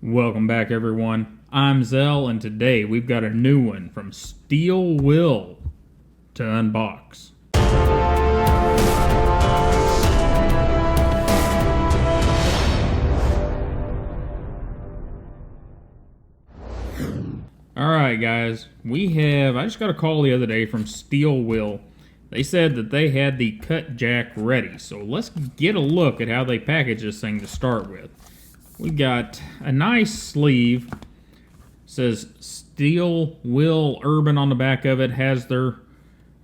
Welcome back, everyone. I'm Zell, and today we've got a new one from Steel Will to unbox. Alright, guys, I just got a call the other day from Steel Will. They said that they had the Cutjack ready, so let's get a look at how they package this thing to start with. We got a nice sleeve. It says Steel Will Urban on the back of it. Has their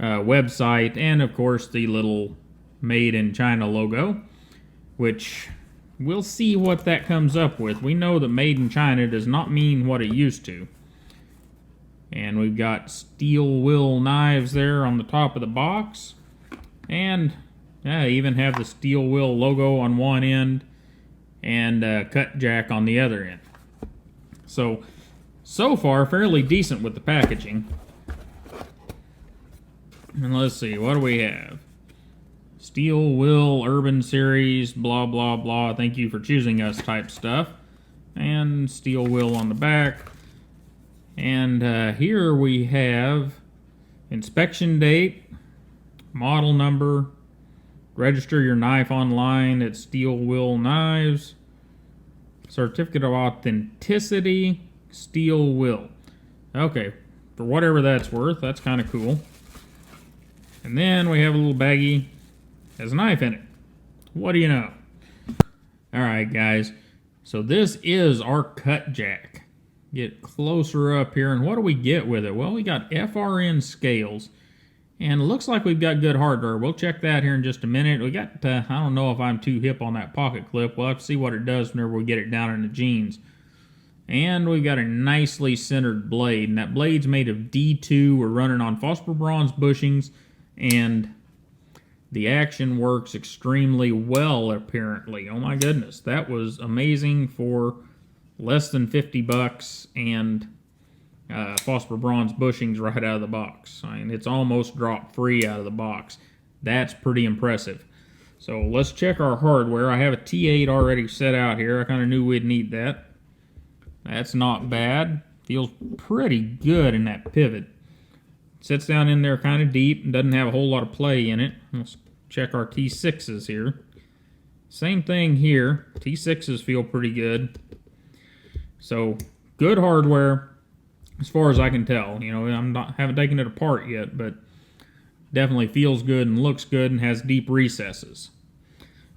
website and, of course, the little Made in China logo, which we'll see what that comes up with. We know that Made in China does not mean what it used to. And we've got Steel Will knives there on the top of the box. And I even have the Steel Will logo on one end and Cutjack on the other end. So far, fairly decent with the packaging. And let's see, what do we have? Steel Will Urban Series, blah, blah, blah. Thank you for choosing us type stuff. And Steel Will on the back. And here we have inspection date, model number, register your knife online at Steel Will Knives, certificate of authenticity, Steel Will. Okay, for whatever that's worth, that's kind of cool. And then we have a little baggie, has a knife in it. What do you know? Alright, guys, so this is our Cutjack. Get closer up here, and what do we get with it? Well, we got FRN scales, and it looks like we've got good hardware. We'll check that here in just a minute. We got, I don't know if I'm too hip on that pocket clip. We'll have to see what it does whenever we get it down in the jeans. And we've got a nicely centered blade, and that blade's made of D2. We're running on phosphor bronze bushings, and the action works extremely well, apparently. Oh my goodness, that was amazing for less than 50 bucks and phosphor bronze bushings right out of the box. I mean, it's almost drop free out of the box. That's pretty impressive. So let's check our hardware. I have a T8 already set out here. I kind of knew we'd need that. That's not bad. Feels pretty good in that pivot. Sits down in there kind of deep and doesn't have a whole lot of play in it. Let's check our T6s here. Same thing here. T6s feel pretty good. So, good hardware, as far as I can tell. You know, haven't taken it apart yet, but definitely feels good and looks good and has deep recesses.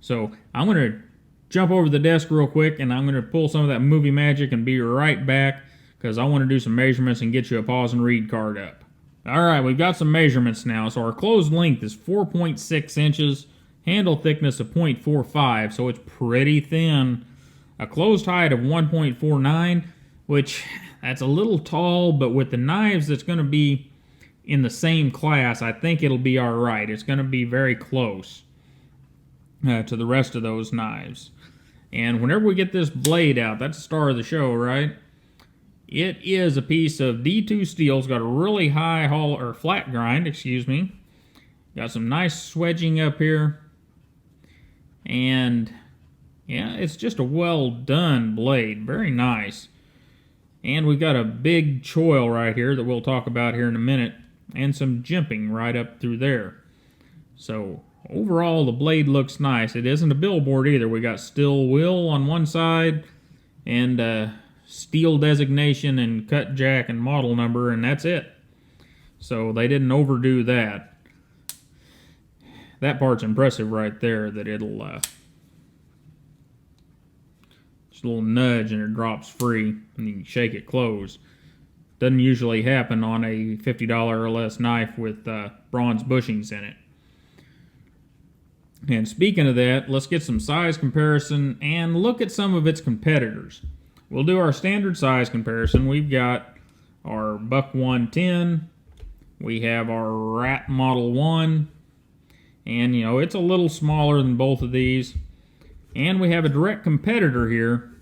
So, I'm going to jump over the desk real quick, and I'm going to pull some of that movie magic and be right back, because I want to do some measurements and get you a pause and read card up. Alright, we've got some measurements now. So, our closed length is 4.6 inches, handle thickness of 0.45, so it's pretty thin. A closed height of 1.49, which that's a little tall, but with the knives that's going to be in the same class, I think it'll be all right. It's going to be very close to the rest of those knives. And whenever we get this blade out, that's the star of the show, right? It is a piece of D2 steel. It's got a really high flat grind, excuse me. Got some nice swedging up here. And yeah, it's just a well-done blade. Very nice. And we've got a big choil right here that we'll talk about here in a minute. And some jimping right up through there. So, overall, the blade looks nice. It isn't a billboard either. We got Steel Will on one side. And steel designation and Cutjack and model number. And that's it. So, they didn't overdo that. That part's impressive right there. That it'll just a little nudge and it drops free and you can shake it closed. Doesn't usually happen on a $50 or less knife with bronze bushings in it. And speaking of that, let's get some size comparison and look at some of its competitors. We'll do our standard size comparison. We've got our Buck 110. We have our Rat Model 1. And, you know, it's a little smaller than both of these. And we have a direct competitor here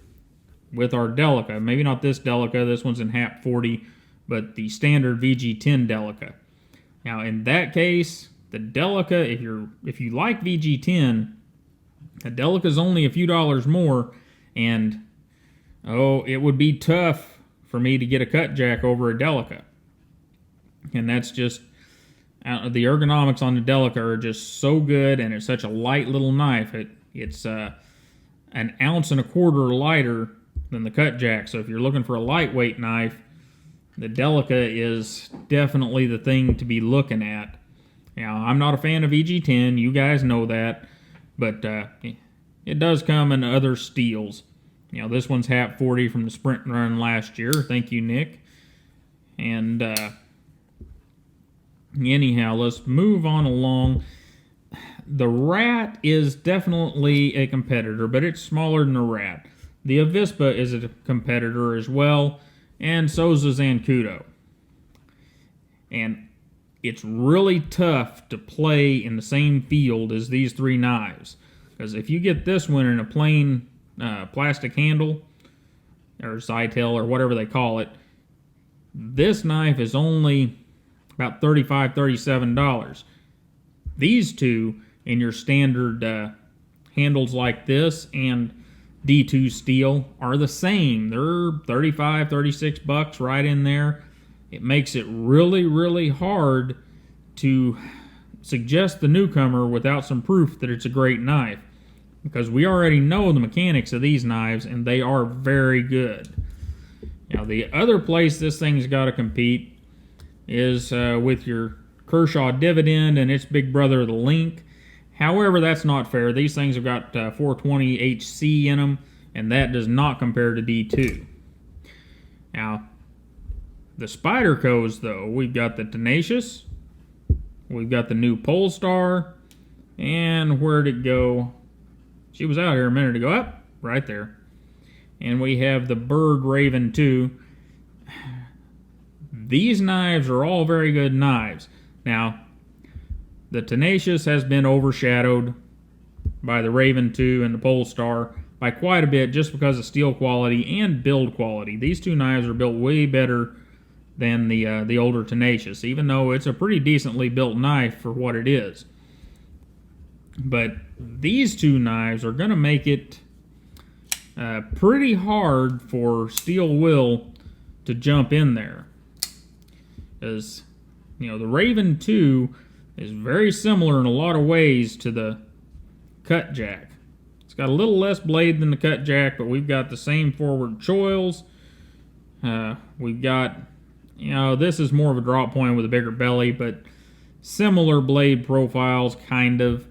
with our Delica. Maybe not this Delica, this one's in HAP 40, but the standard VG10 Delica. Now, in that case, the Delica, if you like VG10, the Delica's only a few dollars more, and Oh, it would be tough for me to get a Cutjack over a Delica. And that's just, the ergonomics on the Delica are just so good, and it's such a light little knife. It's an ounce and a quarter lighter than the Cutjack. So if you're looking for a lightweight knife, the Delica is definitely the thing to be looking at. Now, I'm not a fan of EG10, you guys know that, but it does come in other steels. You know, this one's HAP 40 from the sprint run last year. Thank you, Nick. And anyhow, let's move on along. The Rat is definitely a competitor, but it's smaller than the Rat. The Avispa is a competitor as well, and so is the Zancudo. And it's really tough to play in the same field as these three knives. Because if you get this one in a plain plastic handle, or Zytel, or whatever they call it, this knife is only about $35, $37. These two, in your standard handles like this and D2 steel, are the same. They're 35, 36 bucks right in there. It makes it really, really hard to suggest the newcomer without some proof that it's a great knife, because we already know the mechanics of these knives, and they are very good. Now, the other place this thing's got to compete is with your Kershaw Dividend and its big brother, the Link. However, that's not fair. These things have got 420 HC in them, and that does not compare to D2. Now, the Spydercos, though, we've got the Tenacious, we've got the new Polestar, and where'd it go? She was out here a minute ago. Up, right there. And we have the Bird Raven 2. These knives are all very good knives. Now, the Tenacious has been overshadowed by the Raven 2 and the Polestar by quite a bit, just because of steel quality and build quality. These two knives are built way better than the older Tenacious, even though it's a pretty decently built knife for what it is. But these two knives are going to make it pretty hard for Steel Will to jump in there. Because, you know, the Raven 2 is very similar in a lot of ways to the Cutjack. It's got a little less blade than the Cutjack, but we've got the same forward choils. We've got, you know, this is more of a drop point with a bigger belly, but similar blade profiles, kind of.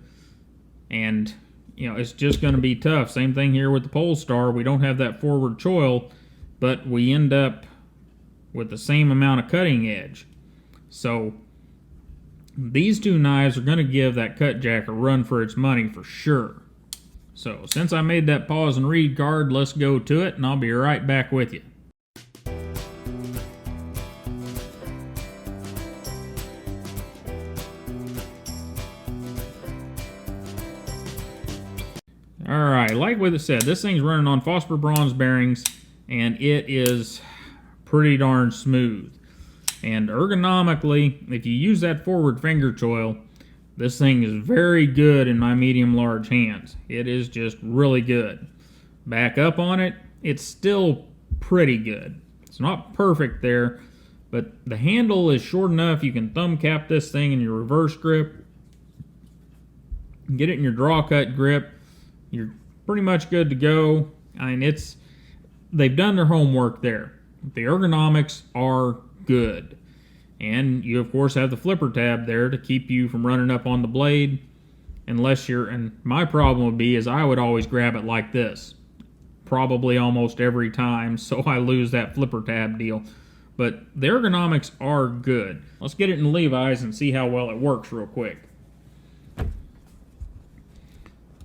And, you know, it's just going to be tough. Same thing here with the Polestar. We don't have that forward choil, but we end up with the same amount of cutting edge. So these two knives are going to give that Cutjack a run for its money for sure. So since I made that pause and read card, let's go to it, and I'll be right back with you. Alright, like what it said, this thing's running on phosphor bronze bearings, and it is pretty darn smooth. And ergonomically, if you use that forward finger choil, this thing is very good in my medium-large hands. It is just really good. Back up on it, it's still pretty good. It's not perfect there, but the handle is short enough you can thumb cap this thing in your reverse grip, get it in your draw cut grip. You're pretty much good to go. I mean, they've done their homework there. The ergonomics are good. And you, of course, have the flipper tab there to keep you from running up on the blade. Unless you're, and my problem would be, is I would always grab it like this. Probably almost every time, so I lose that flipper tab deal. But the ergonomics are good. Let's get it in Levi's and see how well it works real quick.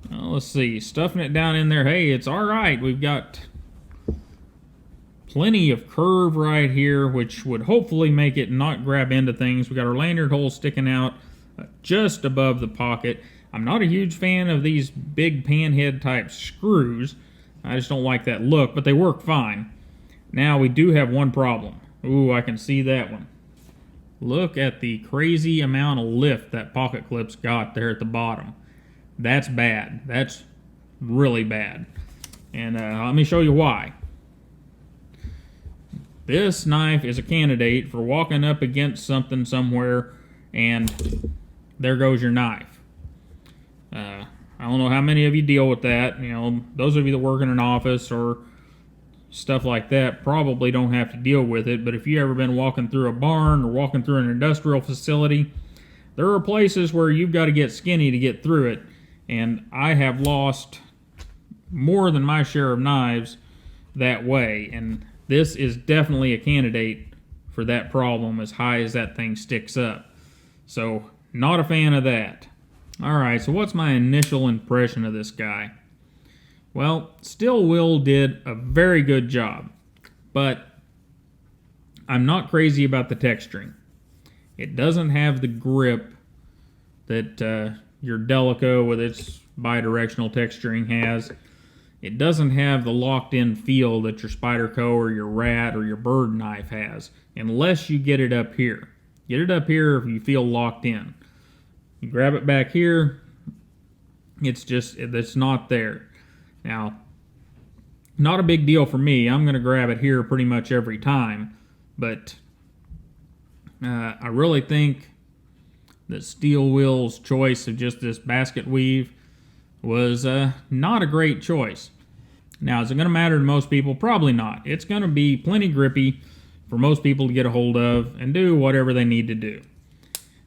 Let's see, stuffing it down in there. Hey, it's alright. We've got plenty of curve right here, which would hopefully make it not grab into things. We got our lanyard hole sticking out just above the pocket. I'm not a huge fan of these big panhead type screws. I just don't like that look, but they work fine. Now we do have one problem. Ooh, I can see that one. Look at the crazy amount of lift that pocket clip's got there at the bottom. That's bad. That's really bad. And let me show you why. This knife is a candidate for walking up against something somewhere, and there goes your knife. I don't know how many of you deal with that. You know, those of you that work in an office or stuff like that probably don't have to deal with it, but if you ever been walking through a barn or walking through an industrial facility, there are places where you've got to get skinny to get through it, and I have lost more than my share of knives that way, and this is definitely a candidate for that problem as high as that thing sticks up. So, not a fan of that. Alright, so what's my initial impression of this guy? Well, Steel Will did a very good job, but I'm not crazy about the texturing. It doesn't have the grip that your Delico with its bidirectional texturing has. It doesn't have the locked-in feel that your Spyderco or your Rat or your Bird knife has, unless you get it up here. Get it up here if you feel locked in. You grab it back here, it's not there. Now, not a big deal for me. I'm going to grab it here pretty much every time, but I really think that Steel Will's choice of just this basket weave was not a great choice. Now, is it going to matter to most people? Probably not. It's going to be plenty grippy for most people to get a hold of and do whatever they need to do.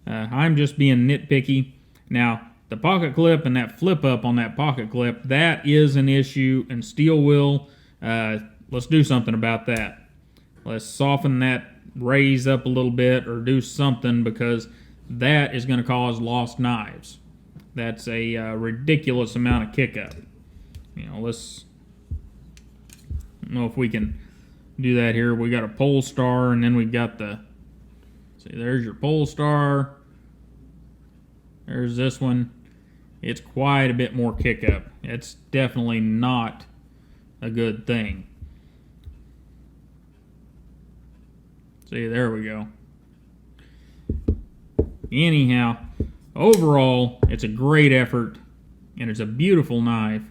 I'm just being nitpicky. Now, the pocket clip and that flip up on that pocket clip, that is an issue, and Steel Will, let's do something about that. Let's soften that raise up a little bit or do something, because that is going to cause lost knives. That's a ridiculous amount of kick up. You know, I don't know if we can do that here. We got a pole star, and then we got see, there's your pole star. There's this one. It's quite a bit more kick up. It's definitely not a good thing. See, there we go. Anyhow, overall, it's a great effort, and it's a beautiful knife.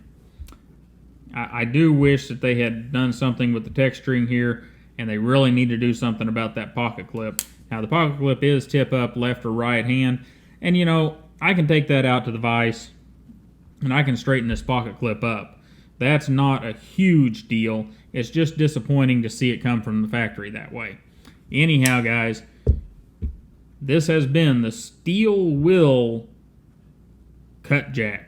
I do wish that they had done something with the texturing here, and they really need to do something about that pocket clip. Now, the pocket clip is tip up left or right hand, and you know, I can take that out to the vise, and I can straighten this pocket clip up. That's not a huge deal. It's just disappointing to see it come from the factory that way. Anyhow, guys, this has been the Steel Will Cutjack.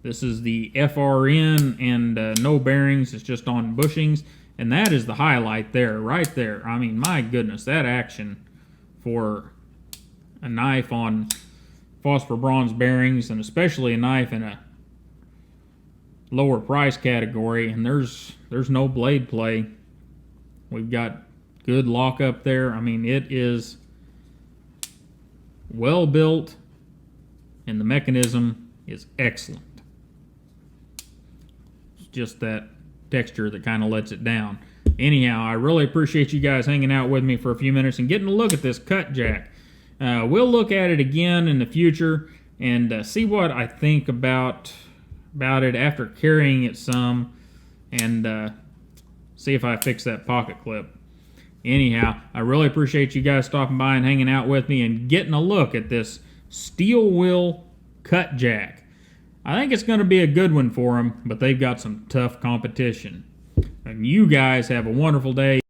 This is the FRN and no bearings. It's just on bushings, and that is the highlight there, right there. I mean, my goodness, that action for a knife on phosphor bronze bearings, and especially a knife in a lower price category, and there's no blade play. We've got good lock up there. I mean, it is well built, and the mechanism is excellent. It's just that texture that kind of lets it down. Anyhow, I really appreciate you guys hanging out with me for a few minutes and getting a look at this Cutjack. We'll look at it again in the future and see what I think about it after carrying it some, and see if I fix that pocket clip. Anyhow, I really appreciate you guys stopping by and hanging out with me and getting a look at this Steel Will Cutjack. I think it's going to be a good one for them, but they've got some tough competition. And you guys have a wonderful day.